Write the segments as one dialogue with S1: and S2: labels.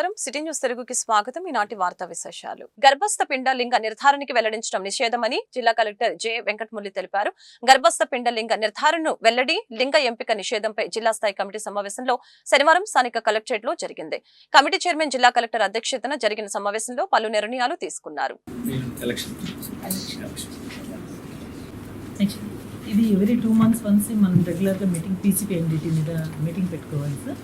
S1: నమస్కారం. City news తెలుగుకి స్వాగతం. ఈనాటి వార్తా విశేషాలు. గర్భస్థ పిండ లింగ నిర్ధారణకి వెల్లడించడం నిషేధమని జిల్లా కలెక్టర్ జె వెంకటమురళి తెలిపారు. గర్భస్థ పిండ లింగ నిర్ధారణను వెల్లడి లింగ ఎంపిక నిషేధంపై జిల్లా స్థాయి కమిటీ సమావేశంలో శనివారం స్థానిక కలెక్టరేట్ లో జరిగింది. కమిటీ చైర్మన్ జిల్లా కలెక్టర్ అధ్యక్షతన జరిగిన సమావేశంలో పలు నిర్ణయాలు తీసుకున్నారు.
S2: ఇది ఎవరీ 2 months వన్స్ మనం రెగ్యులర్గా మీటింగ్ పీసీపీఎన్డిటీ మీద మీటింగ్ పెట్టుకోవాలి సార్.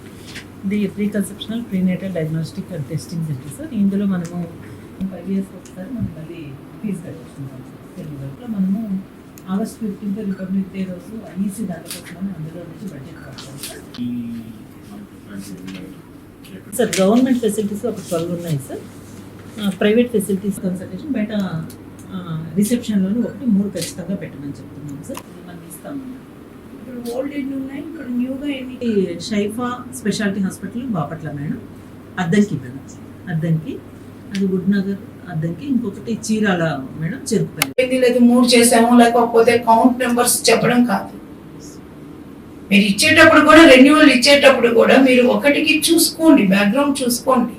S2: ఇది pre conceptional prenatal diagnostic and testing centre sir. ఇందులో మనము 5 years ఒకసారి మనం అది ఫీజు కట్టుకుంటాం సార్. తెలుగులో మనము August 15th రిపబ్లిక్ డే రోజు ఐఈసీ దానికోసమని అందులో నుంచి బడ్జెట్ కడతాం సార్. సార్ గవర్నమెంట్ ఫెసిలిటీస్ ఒక 12 ఉన్నాయి సార్. ప్రైవేట్ ఫెసిలిటీస్ కన్సల్టేషన్ బయట రిసెప్షన్లోని 3 ఖచ్చితంగా పెట్టమని చెప్తున్నాం సార్. మనం ఇస్తాము. ఇప్పుడు ఓల్డ్ ఏజ్ ఉన్నాయి, ఇక్కడ న్యూగా ఏంటి Shifa speciality hospital Bapatla madam, Addanki madam, Addanki అది గుడ్నగర్ అద్దంకి, ఇంకొకటి చీరాల మేడం చెరుకుపల్లి.
S3: లేదు 3 చేసాము లేకపోతే కౌంట్ నెంబర్స్ చెప్పడం కాదు. మీరు ఇచ్చేటప్పుడు కూడా రెన్యువల్ ఇచ్చేటప్పుడు కూడా మీరు ఒకటికి చూసుకోండి, బ్యాక్గ్రౌండ్ చూసుకోండి.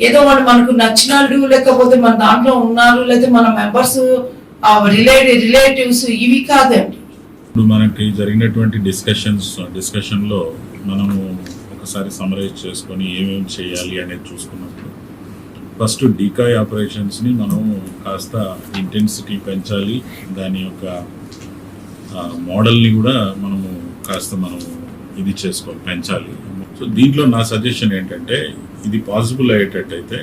S3: ఏదో మనకు నచ్చినాడు లేకపోతే మన దాంట్లో ఉన్నారు లేదా మన మెంబర్స్ రిలేటివ్స్ ఇవి కాదండి.
S4: ఇప్పుడు మనకి జరిగినటువంటి డిస్కషన్లో మనము ఒకసారి సమరైజ్ చేసుకొని ఏమేమి చేయాలి అనేది చూసుకున్నప్పుడు ఫస్ట్ డీకాయ్ ఆపరేషన్స్ని మనం కాస్త ఇంటెన్సిటీ పెంచాలి. దాని యొక్క మోడల్ని కూడా మనము కాస్త ఇది చేసుకోవాలి, పెంచాలి. సో దీంట్లో నా సజెషన్ ఏంటంటే ఇది పాసిబుల్ అయ్యేటట్టయితే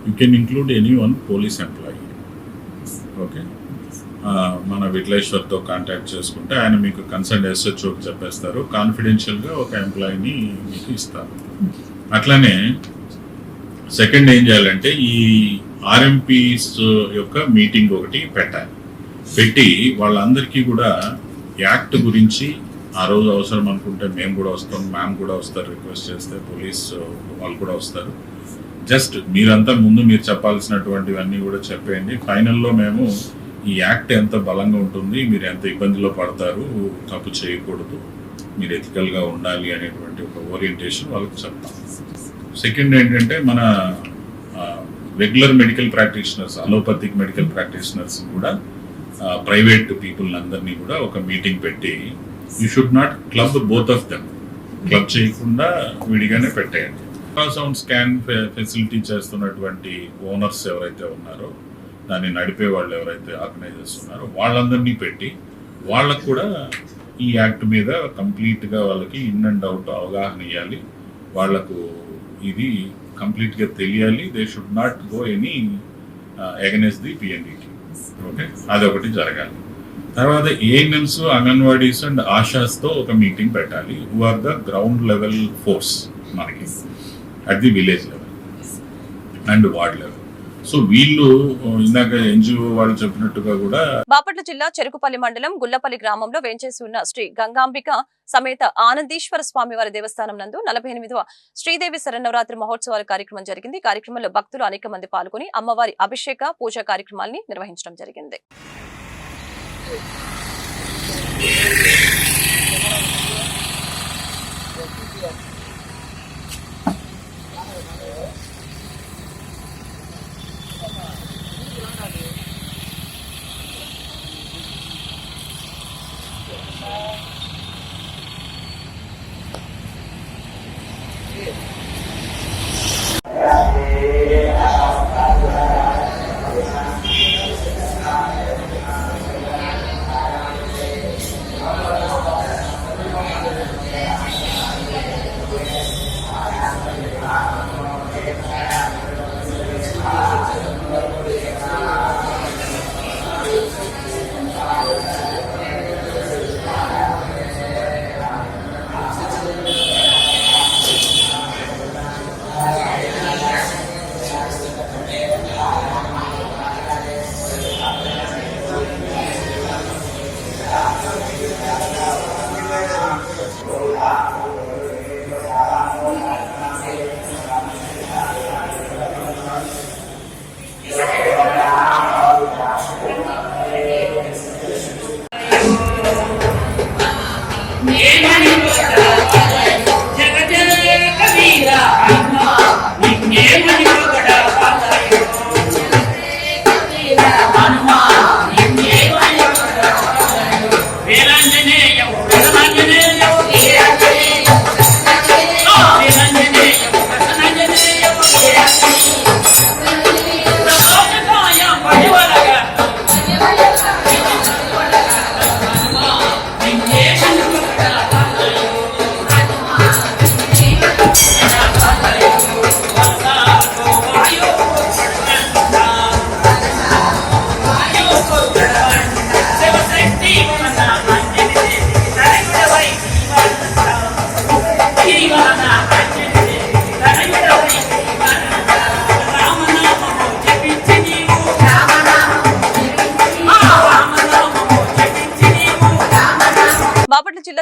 S4: you can include any one police employee. Okay, మన విట్లేశ్వర్తో కాంటాక్ట్ చేసుకుంటే ఆయన మీకు కన్సర్న్ ఎస్హెచ్ఓకి చెప్పేస్తారు, కాన్ఫిడెన్షియల్గా ఒక ఎంప్లాయీని మీకు ఇస్తారు. అట్లానే సెకండ్ ఏం చేయాలంటే ఈ ఆర్ఎంపీస్ యొక్క మీటింగ్ ఒకటి పెట్టి వాళ్ళందరికీ కూడా యాక్ట్ గురించి ఆ రోజు అవసరం అనుకుంటే మేము కూడా వస్తాం, మ్యామ్ కూడా వస్తారు, రిక్వెస్ట్ చేస్తే పోలీస్ వాళ్ళు కూడా వస్తారు. జస్ట్ మీరంతా ముందు మీరు చెప్పాల్సినటువంటివన్నీ కూడా చెప్పేయండి. ఫైనల్లో మేము ఈ యాక్ట్ ఎంత బలంగా ఉంటుంది, మీరు ఎంత ఇబ్బందిలో పడతారు, తప్పు చేయకూడదు, మీరు ఎథికల్గా ఉండాలి అనేటువంటి ఒక ఓరియంటేషన్ వాళ్ళకి చెప్తాం. సెకండ్ ఏంటంటే మన regular medical practitioners, allopathic medical practitioners కూడా ప్రైవేట్ పీపుల్ అందరినీ కూడా ఒక మీటింగ్ పెట్టి you should not club both of them, club చేయకుండా విడిగానే పెట్టేయండి. అల్ట్రాసౌండ్ స్కాన్ ఫెసిలిటీ చేస్తున్నటువంటి ఓనర్స్ ఎవరైతే ఉన్నారో, దాన్ని నడిపే వాళ్ళు ఎవరైతే ఆర్గనైజ్ చేస్తున్నారో వాళ్ళందరినీ పెట్టి వాళ్ళకు కూడా ఈ యాక్ట్ మీద కంప్లీట్గా వాళ్ళకి ఇన్ అండ్ అవుట్ అవగాహన ఇవ్వాలి. వాళ్లకు ఇది కంప్లీట్గా తెలియాలి. They should not go any against the PNDT. Okay, అదొకటి జరగాలి. తర్వాత ఏఎన్ఎంస్, అంగన్వాడీస్ అండ్ ఆశాస్తో ఒక మీటింగ్ పెట్టాలి. Who are the ground level force మనకి at the village level and ward level. So వీళ్ళు ఇందాక ఎన్జిఓ వాళ్ళు చెప్పినట్టుగా కూడా
S1: బాపట్ల జిల్లా చెరుకుపల్లి మండలం గుల్లపల్లి గ్రామంలో వేంచేసి ఉన్న శ్రీ గంగాంబిక సమేత ఆనందీశ్వర స్వామి వారి దేవస్థానం నందు 48వ శ్రీదేవి శరన్నవరాత్రి మహోత్సవాల కార్యక్రమం జరిగింది. కార్యక్రమంలో భక్తులు అనేక మంది పాల్గొని అమ్మవారి అభిషేక పూజా కార్యక్రమాలని నిర్వహించడం జరిగింది.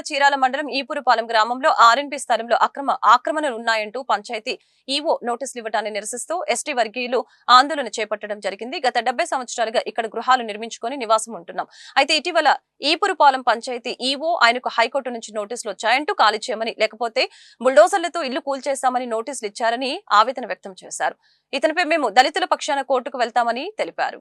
S1: చీరాల మండలం ఈపురపాలెం గ్రామంలో ఆర్ఎన్బి స్థలంలో ఆక్రమణలు ఉన్నాయంటూ పంచాయతీ ఈవో నోటీసులు ఇవ్వడాన్ని నిరసిస్తూ ఎస్టీ వర్గీయులు ఆందోళన చేపట్టడం జరిగింది. గత 70 సంవత్సరాలుగా ఇక్కడ గృహాలు నిర్మించుకొని నివాసం ఉంటున్నాం. అయితే ఇటీవల ఈపురపాలెం పంచాయతీ ఈవో ఆయనకు హైకోర్టు నుంచి నోటీసులు వచ్చాయంటూ ఖాళీ చేయమని, లేకపోతే బుల్డోజర్లతో ఇల్లు కూల్చేస్తామని నోటీసులు ఇచ్చారని ఆవేదన వ్యక్తం చేశారు. ఇతనిపై మేము దళితుల పక్షాన కోర్టుకు వెళ్తామని తెలిపారు.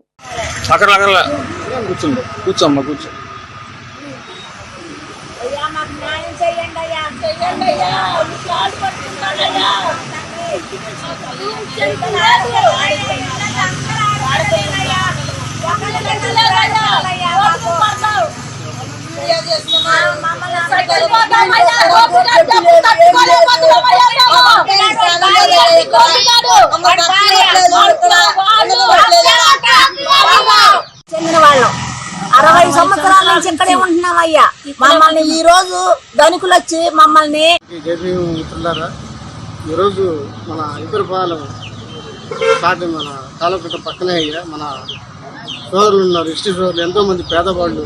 S5: చెందిన వాళ్ళం 60 సంవత్సరాల నుంచి ఇక్కడే ఉంటున్నాం అయ్యా. మమ్మల్ని ఈ రోజు ధనికులు వచ్చి మమ్మల్ని
S6: మిత్రులారా, ఈరోజు మన ఈపురపాలెం మన తాలూకా పక్కనే అయ్యా మన సోదరులు ఉన్నారు. ఇష్టి సోదరులు ఎంతో మంది పేదవాళ్ళు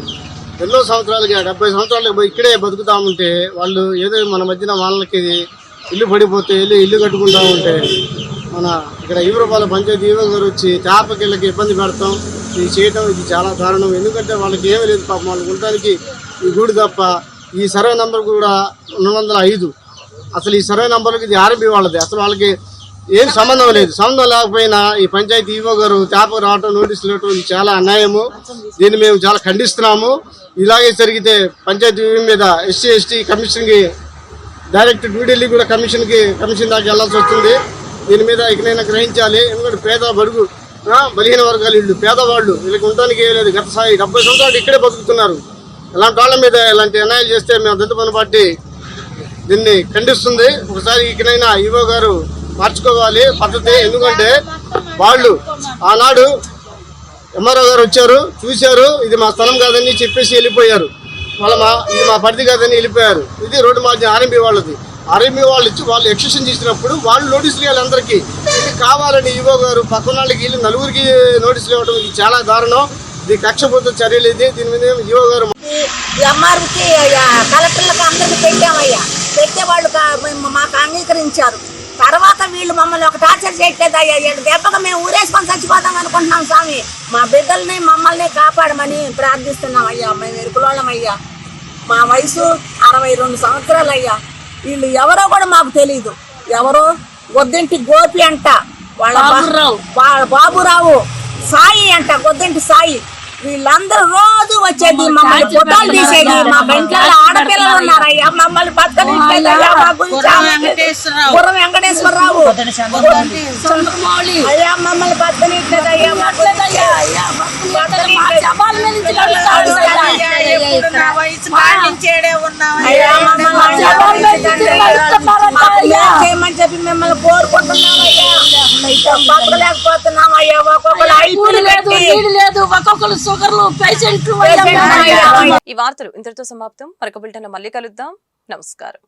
S6: ఎన్నో సంవత్సరాలుగా 70 సంవత్సరాలకు పోయి ఇక్కడే బతుకుతామంటే వాళ్ళు ఏదో మన మధ్యన వాళ్ళకి ఇల్లు పడిపోతే ఇల్లు కట్టుకుంటా ఉంటే మన ఇక్కడ ఈపురపాలెం పంచాయతీ ఈవో గారు వచ్చి చేపకిళ్ళకి ఇబ్బంది పెడతాం, ఇది చేయటం ఇది చాలా దారుణం. ఎందుకంటే వాళ్ళకి ఏమీ లేదు పాపం, వాళ్ళకి ఉండడానికి ఈ గూడు తప్ప. ఈ సర్వే నెంబర్ కూడా 205. అసలు ఈ సర్వే నెంబర్కి ఇది ఆర్ఎంబి వాళ్ళది. అసలు వాళ్ళకి ఏం సంబంధం లేదు. సంబంధం లేకపోయినా ఈ పంచాయతీ ఈవో గారు చేపకు రావటం, నోటీసులు ఇవ్వటం ఇది చాలా అన్యాయము. దీన్ని మేము చాలా ఖండిస్తున్నాము. ఇలాగే జరిగితే పంచాయతీ మీద ఎస్సీ కమిషన్కి డైరెక్ట్ న్యూఢిల్లీ కూడా కమిషన్ దాకా వెళ్లాల్సి వస్తుంది. దీని మీద ఇకనైనా గ్రహించాలి. ఎందుకంటే పేద బడుగు బలహీన వర్గాలు ఇళ్ళు పేదవాళ్ళు, వీళ్ళకి ఉండడానికి ఏం లేదు. గత 70 సంవత్సరాలు ఇక్కడే బతుకుతున్నారు. ఇలాంటి వాళ్ళ మీద ఇలాంటి అన్యాయాలు చేస్తే మేము దళిత బంధు పార్టీ దీన్ని ఖండిస్తుంది. ఒకసారి ఇకనైనా ఈవో గారు మార్చుకోవాలి పద్ధతి. ఎందుకంటే వాళ్ళు ఆనాడు ఎంఆర్ఓ గారు వచ్చారు, చూశారు, ఇది మా స్థలం కాదని చెప్పేసి వెళ్ళిపోయారు. ఇది మా పరిధి కాదని వెళ్ళిపోయారు. ఇది రోడ్డు మార్జిన్ ఆర్ఎంబి వాళ్ళది. ఆర్ఎంబి వాళ్ళు ఇచ్చి వాళ్ళు ఎక్స్టెన్షన్ చేసినప్పుడు వాళ్ళు నోటీసులు ఇవ్వాలి అందరికీ. ఇది కావాలని ఈవో గారు పక్కన వాళ్ళకి వీళ్ళు నలుగురికి నోటీసులు ఇవ్వడం ఇది చాలా దారుణం. ఇది కక్షపూరిత చర్యలు. ఇది దీని మీద ఈవో గారు
S5: ఎంఆర్కి కలెక్టర్లకు అందరికి పెట్టామయ్యా. పెడితే వాళ్ళు మాకు అంగీకరించారు. తర్వాత వీళ్ళు మమ్మల్ని ఒక టార్చర్ చేయట్లేదు అయ్యా. దెబ్బగా మేము ఊరేసుకొని చచ్చిపోతాం అనుకుంటున్నాం. స్వామి, మా బిడ్డల్ని మమ్మల్ని కాపాడమని ప్రార్థిస్తున్నాం అయ్యా. మేము ఎరుకులోళ్ళం అయ్యా. మా వయసు 62 సంవత్సరాలు అయ్యా. వీళ్ళు ఎవరో కూడా మాకు తెలీదు. ఎవరో గొద్దింటి గోపి అంట, వాళ్ళ బాబురావు, సాయి అంట, గొద్దింటి సాయి. వీళ్ళందరూ రోజు వచ్చేది మమ్మల్ని ఫోటోలు తీసేది. మా ఇంట్లో ఆడపిల్లలు ఉన్నారయ్యా. మమ్మల్ని బతకనిచ్చేదయ్యా. మా గుర్రం వెంకటేశ్వరరావు అయ్యా మమ్మల్ని బతకనిచ్చేదయ్యా. చేయమని చెప్పి మిమ్మల్ని కోరుకుంటున్నామయ్యా. బతకలేకపోతున్నామయ్యా. ఒక్కొక్కరు లేదు, ఒక్కొక్కరు షుగర్లు పేషెంట్లు.
S1: ఈ వార్తలు ఇంతటితో సమాప్తం. మరొక బులెటిన్ మళ్ళీ కలుద్దాం. నమస్కారం.